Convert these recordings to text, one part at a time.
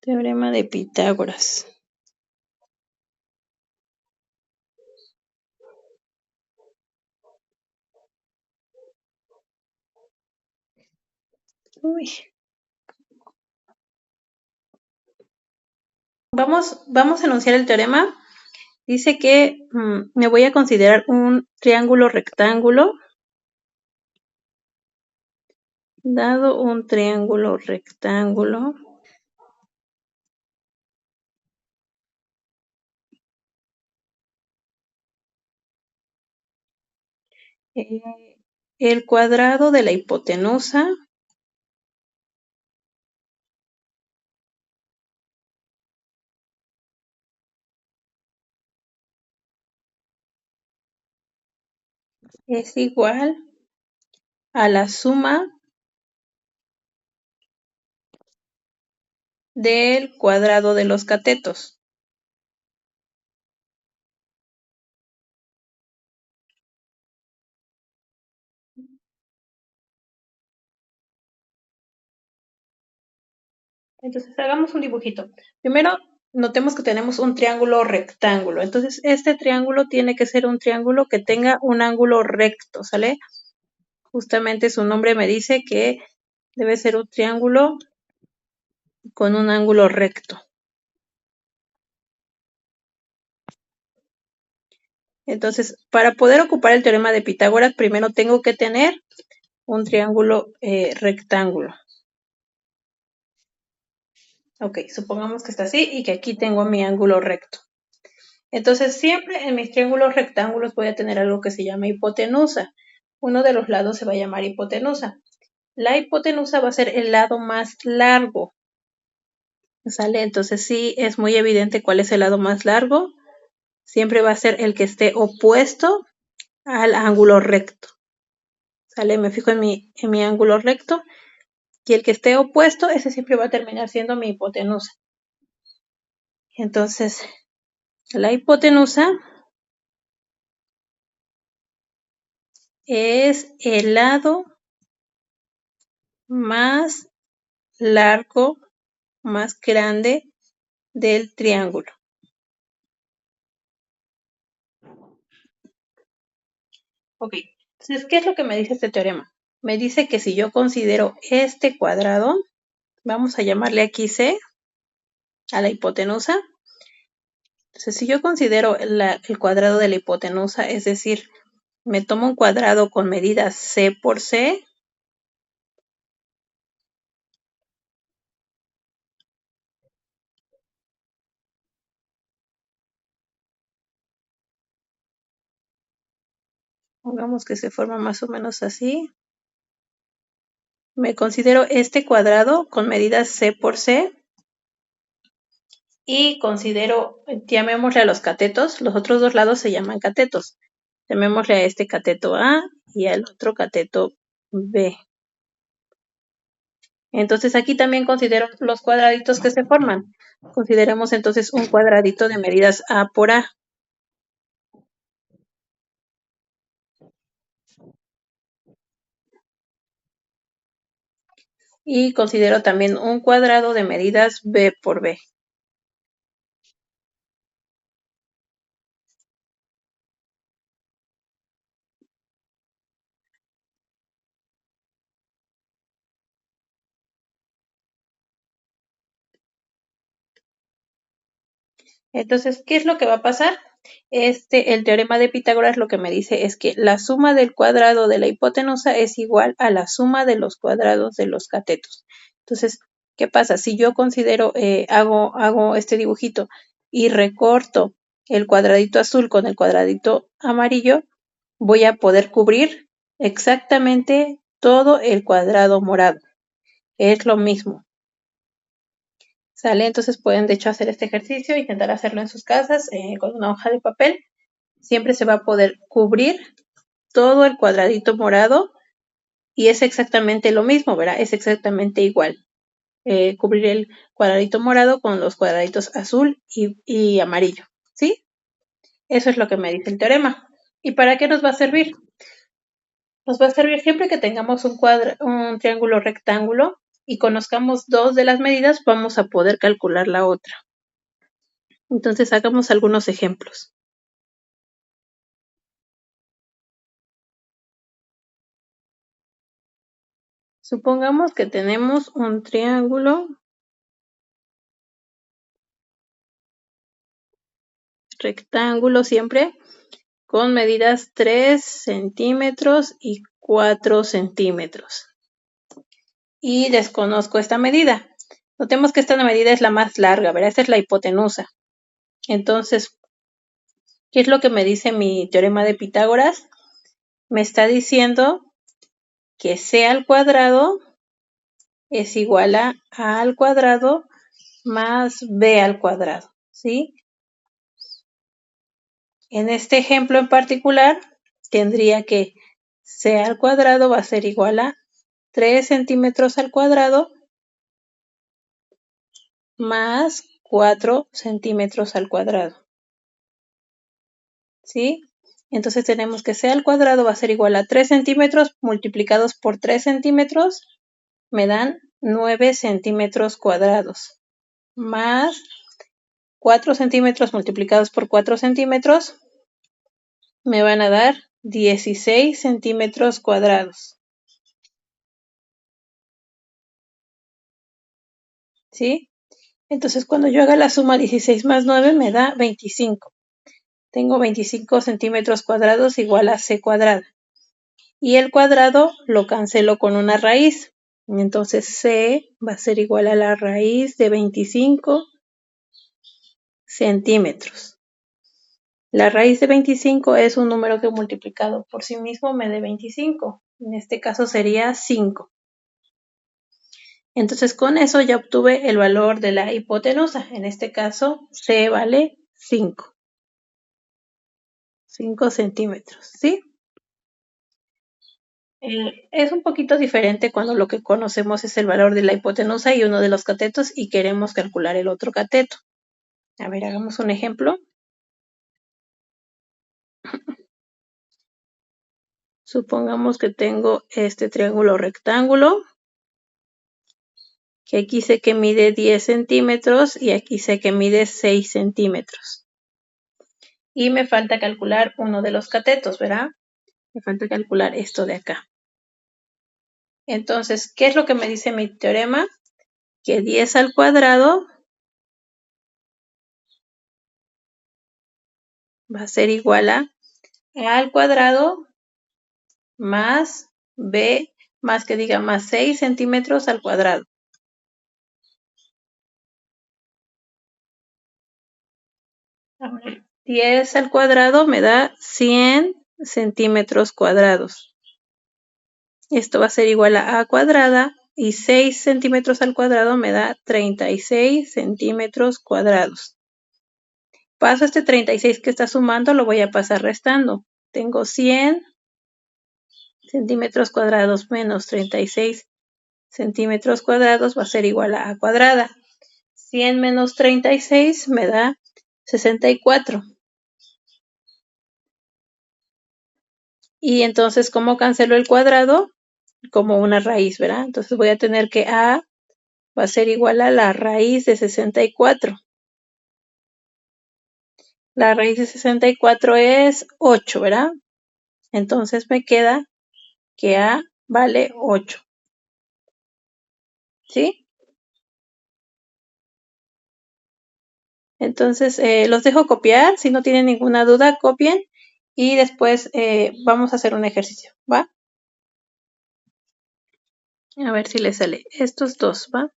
Teorema de Pitágoras. Uy. Vamos a enunciar el teorema. Dice que me voy a considerar un triángulo rectángulo. Dado un triángulo rectángulo, el cuadrado de la hipotenusa es igual a la suma del cuadrado de los catetos. Entonces hagamos un dibujito. Primero, notemos que tenemos un triángulo rectángulo. Entonces, este triángulo tiene que ser un triángulo que tenga un ángulo recto, ¿sale? Justamente su nombre me dice que debe ser un triángulo con un ángulo recto. Entonces, para poder ocupar el teorema de Pitágoras, primero tengo que tener un triángulo rectángulo. Ok, supongamos que está así y que aquí tengo mi ángulo recto. Entonces, siempre en mis triángulos rectángulos voy a tener algo que se llama hipotenusa. Uno de los lados se va a llamar hipotenusa. La hipotenusa va a ser el lado más largo. ¿Sale? Entonces, sí, es muy evidente cuál es el lado más largo. Siempre va a ser el que esté opuesto al ángulo recto. ¿Sale? Me fijo en mi ángulo recto. Y el que esté opuesto, ese siempre va a terminar siendo mi hipotenusa. Entonces, la hipotenusa es el lado más largo, más grande del triángulo. Ok, entonces, ¿qué es lo que me dice este teorema? Me dice que si yo considero este cuadrado, vamos a llamarle aquí C, a la hipotenusa. Entonces, si yo considero el cuadrado de la hipotenusa, es decir, me tomo un cuadrado con medidas C por C, pongamos que se forma más o menos así. Me considero este cuadrado con medidas C por C y considero, llamémosle a los catetos, los otros dos lados se llaman catetos. Llamémosle a este cateto A y al otro cateto B. Entonces aquí también considero los cuadraditos que se forman. Consideremos entonces un cuadradito de medidas A por A. Y considero también un cuadrado de medidas B por B. Entonces, ¿qué es lo que va a pasar? El teorema de Pitágoras lo que me dice es que la suma del cuadrado de la hipotenusa es igual a la suma de los cuadrados de los catetos. Entonces, ¿qué pasa? Si yo considero, hago este dibujito y recorto el cuadradito azul con el cuadradito amarillo, voy a poder cubrir exactamente todo el cuadrado morado. Es lo mismo. ¿Sale? Entonces pueden de hecho hacer este ejercicio, intentar hacerlo en sus casas con una hoja de papel. Siempre se va a poder cubrir todo el cuadradito morado y es exactamente lo mismo, ¿verdad? Es exactamente igual. Cubrir el cuadradito morado con los cuadraditos azul y amarillo, ¿sí? Eso es lo que me dice el teorema. ¿Y para qué nos va a servir? Nos va a servir siempre que tengamos un triángulo rectángulo y conozcamos dos de las medidas, vamos a poder calcular la otra. Entonces hagamos algunos ejemplos. Supongamos que tenemos un triángulo rectángulo siempre con medidas 3 centímetros y 4 centímetros. Y desconozco esta medida. Notemos que esta medida es la más larga, ¿verdad? Esta es la hipotenusa. Entonces, ¿qué es lo que me dice mi teorema de Pitágoras? Me está diciendo que c al cuadrado es igual a al cuadrado más b al cuadrado, ¿sí? En este ejemplo en particular, tendría que c al cuadrado va a ser igual a 3 centímetros al cuadrado más 4 centímetros al cuadrado, ¿sí? Entonces tenemos que c al cuadrado va a ser igual a 3 centímetros multiplicados por 3 centímetros, me dan 9 centímetros cuadrados, más 4 centímetros multiplicados por 4 centímetros, me van a dar 16 centímetros cuadrados, ¿sí? Entonces cuando yo haga la suma 16 más 9 me da 25. Tengo 25 centímetros cuadrados igual a c cuadrada. Y el cuadrado lo cancelo con una raíz. Entonces c va a ser igual a la raíz de 25 centímetros. La raíz de 25 es un número que multiplicado por sí mismo me dé 25. En este caso sería 5. Entonces con eso ya obtuve el valor de la hipotenusa. En este caso c vale 5. 5 centímetros, ¿sí? Es un poquito diferente cuando lo que conocemos es el valor de la hipotenusa y uno de los catetos y queremos calcular el otro cateto. A ver, hagamos un ejemplo. Supongamos que tengo este triángulo rectángulo, que aquí sé que mide 10 centímetros y aquí sé que mide 6 centímetros. Y me falta calcular uno de los catetos, ¿verdad? Me falta calcular esto de acá. Entonces, ¿qué es lo que me dice mi teorema? Que 10 al cuadrado va a ser igual a al cuadrado más b, más que diga más 6 centímetros al cuadrado. Ahora, 10 al cuadrado me da 100 centímetros cuadrados. Esto va a ser igual a cuadrada y 6 centímetros al cuadrado me da 36 centímetros cuadrados. Paso este 36 que está sumando, lo voy a pasar restando. Tengo 100 centímetros cuadrados menos 36 centímetros cuadrados va a ser igual a cuadrada. 100 menos 36 me da 64. Y entonces, ¿cómo cancelo el cuadrado? Como una raíz, ¿verdad? Entonces voy a tener que a va a ser igual a la raíz de 64. La raíz de 64 es 8, ¿verdad? Entonces me queda que a vale 8. ¿Sí? Entonces los dejo copiar. Si no tienen ninguna duda, copien. Y después vamos a hacer un ejercicio, ¿va? A ver si les sale. Estos dos, ¿va?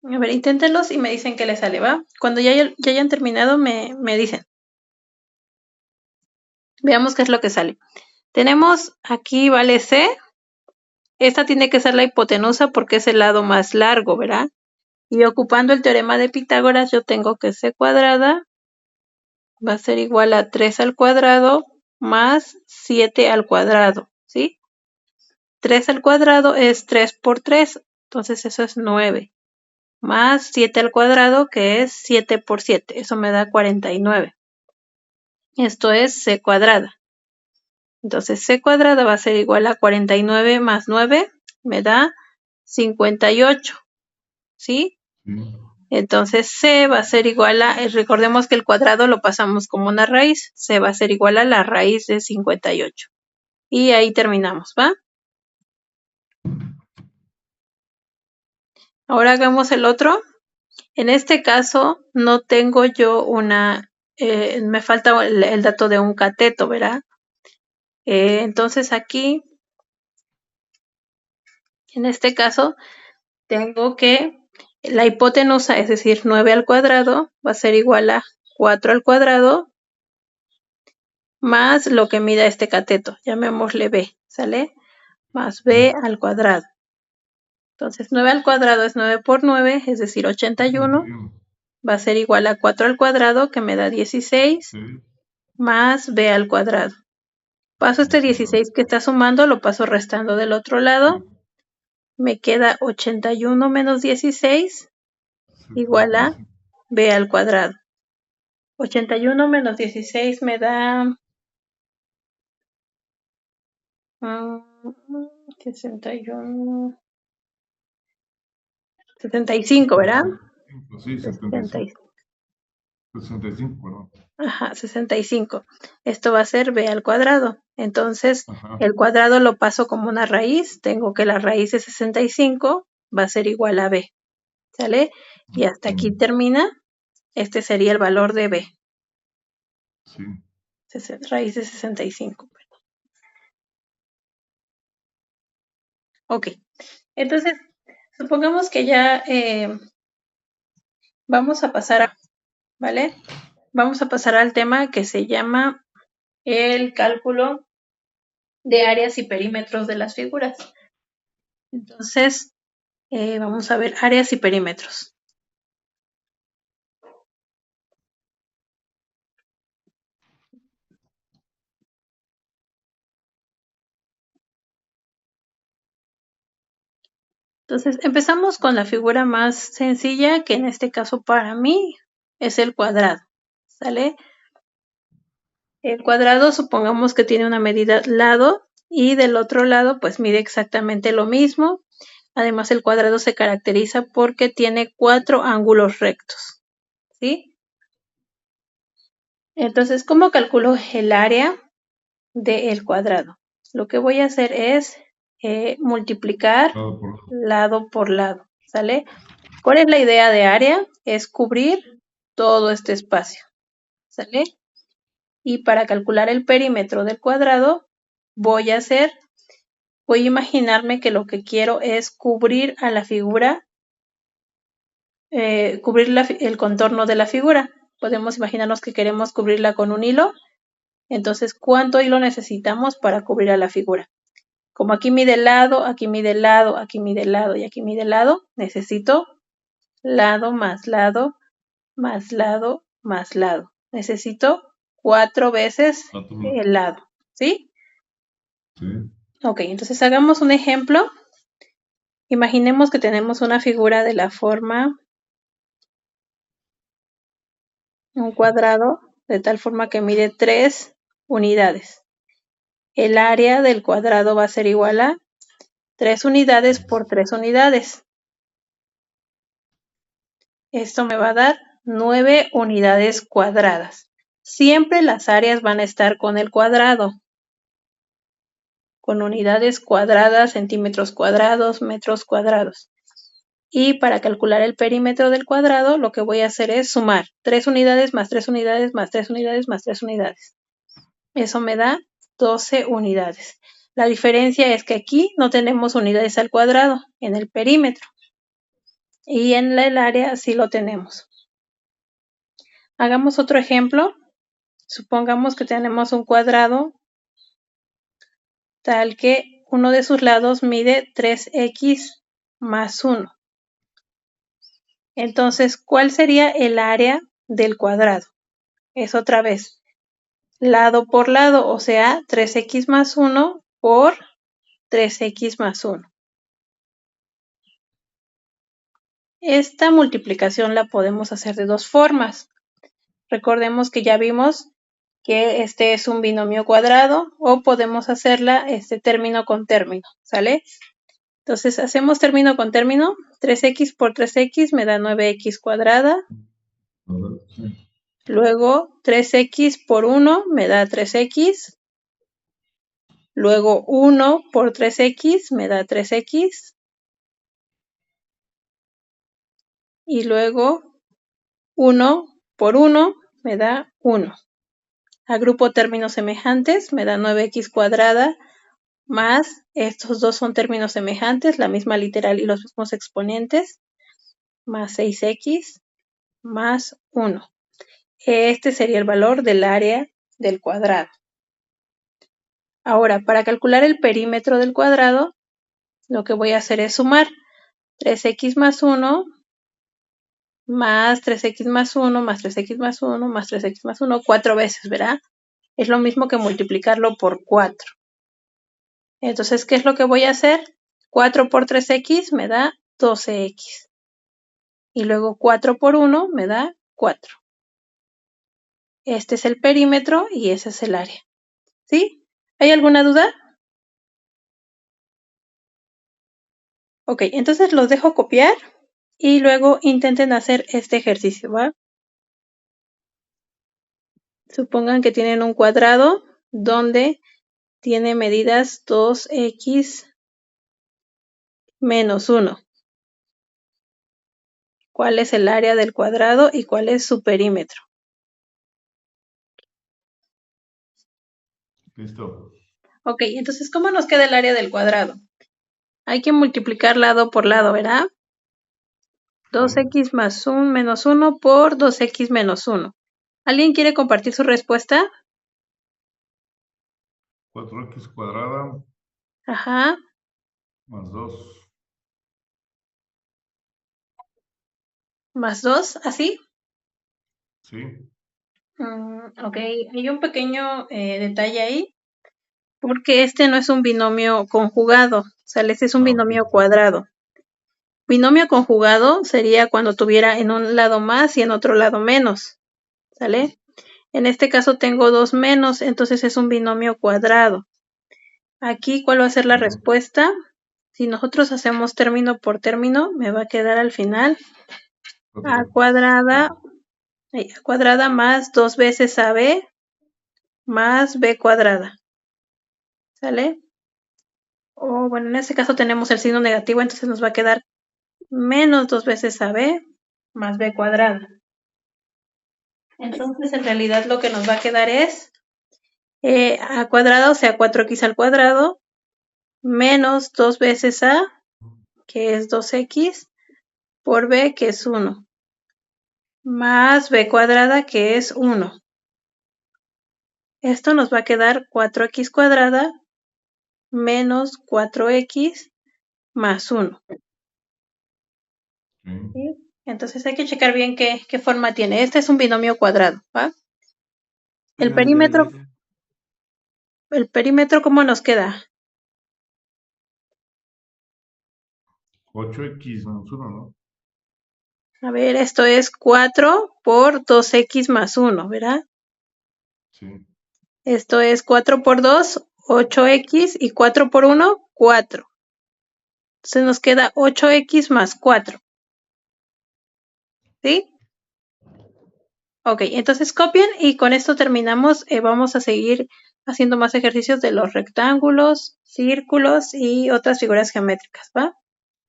A ver, inténtenlos y me dicen qué les sale, ¿va? Cuando ya hayan terminado, me dicen. Veamos qué es lo que sale. Tenemos aquí vale C. Esta tiene que ser la hipotenusa porque es el lado más largo, ¿verdad? Y ocupando el teorema de Pitágoras, yo tengo que C cuadrada va a ser igual a 3 al cuadrado más 7 al cuadrado, ¿sí? 3 al cuadrado es 3 por 3, entonces eso es 9. Más 7 al cuadrado, que es 7 por 7, eso me da 49. Esto es c cuadrada. Entonces c cuadrada va a ser igual a 49 más 9, me da 58, ¿sí? Entonces c va a ser igual a, recordemos que el cuadrado lo pasamos como una raíz, c va a ser igual a la raíz de 58. Y ahí terminamos, ¿va? Ahora hagamos el otro. En este caso no tengo yo me falta el dato de un cateto, ¿verdad? Entonces aquí, en este caso, tengo que la hipotenusa, es decir, 9 al cuadrado, va a ser igual a 4 al cuadrado más lo que mida este cateto, llamémosle b, ¿sale? Más b al cuadrado. Entonces 9 al cuadrado es 9 por 9, es decir, 81. Va a ser igual a 4 al cuadrado, que me da 16, más b al cuadrado. Paso este 16 que está sumando, lo paso restando del otro lado. Me queda 81 menos 16 igual a b al cuadrado. 81 menos 16 me da 61, 75, ¿verdad? Sí, 75. 65, perdón. Ajá, 65. Esto va a ser b al cuadrado. Entonces, Ajá. el cuadrado lo paso como una raíz. Tengo que la raíz de 65 va a ser igual a b. ¿Sale? Y hasta aquí termina. Este sería el valor de b. Sí. Raíz de 65. Ok. Entonces, supongamos que ya vamos a pasar ¿vale? Vamos a pasar al tema que se llama el cálculo de áreas y perímetros de las figuras. Entonces, vamos a ver áreas y perímetros. Entonces, empezamos con la figura más sencilla, que en este caso para mí es el cuadrado, ¿sale? El cuadrado supongamos que tiene una medida lado y del otro lado pues mide exactamente lo mismo. Además el cuadrado se caracteriza porque tiene 4 ángulos rectos, ¿sí? Entonces, ¿cómo calculo el área del cuadrado? Lo que voy a hacer es multiplicar lado por lado, ¿sale? ¿Cuál es la idea de área? Es cubrir todo este espacio, ¿sale? Y para calcular el perímetro del cuadrado, voy a imaginarme que lo que quiero es cubrir a la figura, cubrir el contorno de la figura. Podemos imaginarnos que queremos cubrirla con un hilo. Entonces, ¿cuánto hilo necesitamos para cubrir a la figura? Como aquí mide lado, aquí mide lado, aquí mide lado y aquí mide lado, necesito lado más lado más lado más lado. Necesito 4 veces el lado, ¿sí? Sí. Ok, entonces hagamos un ejemplo. Imaginemos que tenemos una figura de la forma, un cuadrado, de tal forma que mide 3 unidades. El área del cuadrado va a ser igual a 3 unidades por 3 unidades. Esto me va a dar 9 unidades cuadradas. Siempre las áreas van a estar con el cuadrado, con unidades cuadradas, centímetros cuadrados, metros cuadrados. Y para calcular el perímetro del cuadrado, lo que voy a hacer es sumar 3 unidades más 3 unidades más 3 unidades más 3 unidades. Eso me da 12 unidades. La diferencia es que aquí no tenemos unidades al cuadrado en el perímetro. Y en el área sí lo tenemos. Hagamos otro ejemplo. Supongamos que tenemos un cuadrado tal que uno de sus lados mide 3x más 1. Entonces, ¿cuál sería el área del cuadrado? Es otra vez lado por lado, o sea, 3x más 1 por 3x más 1. Esta multiplicación la podemos hacer de dos formas. Recordemos que ya vimos que este es un binomio cuadrado o podemos hacerla término con término, ¿sale? Entonces hacemos término con término. 3x por 3x me da 9x cuadrada. Sí. Luego 3x por 1 me da 3x. Luego 1 por 3x me da 3x. Y luego 1 por 1 me da 1. Agrupo términos semejantes, me da 9x cuadrada más, estos dos son términos semejantes, la misma literal y los mismos exponentes, más 6x más 1. Este sería el valor del área del cuadrado. Ahora, para calcular el perímetro del cuadrado, lo que voy a hacer es sumar 3x más 1 más 3x más 1 más 3x más 1 más 3x más 1, 4 veces, ¿verdad? Es lo mismo que multiplicarlo por 4. Entonces, ¿qué es lo que voy a hacer? 4 por 3x me da 12x. Y luego 4 por 1 me da 4. Este es el perímetro y ese es el área. ¿Sí? ¿Hay alguna duda? Ok, entonces los dejo copiar y luego intenten hacer este ejercicio, ¿va? Supongan que tienen un cuadrado donde tiene medidas 2x menos 1. ¿Cuál es el área del cuadrado y cuál es su perímetro? Listo. Ok, entonces, ¿cómo nos queda el área del cuadrado? Hay que multiplicar lado por lado, ¿verdad? 2x más 1 menos 1 por 2x menos 1. ¿Alguien quiere compartir su respuesta? 4x cuadrada Ajá. más 2. Más 2, ¿así? Sí. Ok, hay un pequeño detalle ahí, porque este no es un binomio conjugado, ¿sale? Este es un binomio cuadrado. Binomio conjugado sería cuando tuviera en un lado más y en otro lado menos, ¿sale? En este caso tengo 2 menos, entonces es un binomio cuadrado. Aquí, ¿cuál va a ser la respuesta? Si nosotros hacemos término por término, me va a quedar al final a cuadrada más 2 veces AB más B cuadrada. ¿Sale? O bueno, en este caso tenemos el signo negativo, entonces nos va a quedar menos 2 veces AB más B cuadrada. Entonces, en realidad lo que nos va a quedar es A cuadrado, o sea, 4x al cuadrado, menos 2 veces A, que es 2x, por B, que es 1, más B cuadrada, que es 1. Esto nos va a quedar 4x cuadrada menos 4x más 1. ¿Sí? Entonces hay que checar bien qué forma tiene. Este es un binomio cuadrado, ¿va? El perímetro, ¿cómo nos queda? 8x menos 1, ¿no? A ver, esto es 4 por 2x más 1, ¿verdad? Sí. Esto es 4 por 2, 8x, y 4 por 1, 4. Entonces nos queda 8x más 4. ¿Sí? Ok, entonces copien y con esto terminamos. Vamos a seguir haciendo más ejercicios de los rectángulos, círculos y otras figuras geométricas, ¿va?